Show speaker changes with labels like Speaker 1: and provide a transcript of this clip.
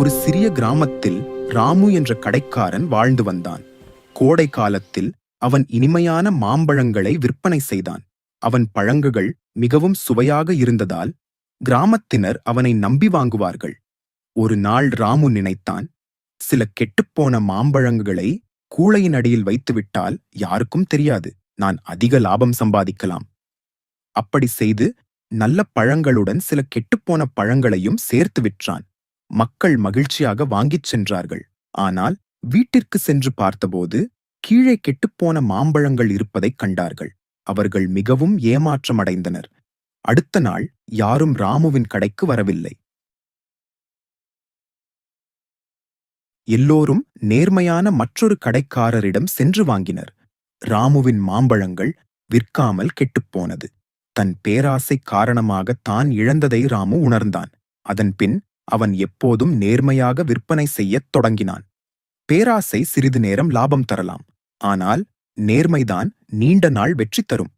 Speaker 1: ஒரு சிறிய கிராமத்தில் ராமு என்ற கடைக்காரன் வாழ்ந்து வந்தான். கோடை காலத்தில் அவன் இனிமையான மாம்பழங்களை விற்பனை செய்தான். அவன் பழங்குகள் மிகவும் சுவையாக இருந்ததால் கிராமத்தினர் அவனை நம்பி வாங்குவார்கள். ஒரு நாள் ராமு நினைத்தான், சில கெட்டுப்போன மாம்பழங்களை கூளையின் அடியில் வைத்துவிட்டால் யாருக்கும் தெரியாது, நான் அதிக லாபம் சம்பாதிக்கலாம். அப்படி செய்து நல்ல பழங்களுடன் சில கெட்டுப்போன பழங்களையும் சேர்த்து விற்றான். மக்கள் மகிழ்ச்சியாக வாங்கிச் சென்றார்கள். ஆனால் வீட்டிற்கு சென்று பார்த்தபோது கீழே கெட்டுப்போன மாம்பழங்கள் இருப்பதைக் கண்டார்கள். அவர்கள் மிகவும் ஏமாற்றமடைந்தனர். அடுத்த நாள் யாரும் ராமுவின் கடைக்கு வரவில்லை. எல்லோரும் நேர்மையான மற்றொரு கடைக்காரரிடம் சென்று வாங்கினர். ராமுவின் மாம்பழங்கள் விற்காமல் கெட்டுப்போனது. தன் பேராசை காரணமாக தான் இழந்ததை ராமு உணர்ந்தான். அதன்பின் அவன் எப்போதும் நேர்மையாக விற்பனை செய்யத் தொடங்கினான். பேராசை சிறிது நேரம் லாபம் தரலாம், ஆனால் நேர்மைதான் நீண்ட நாள் வெற்றி தரும்.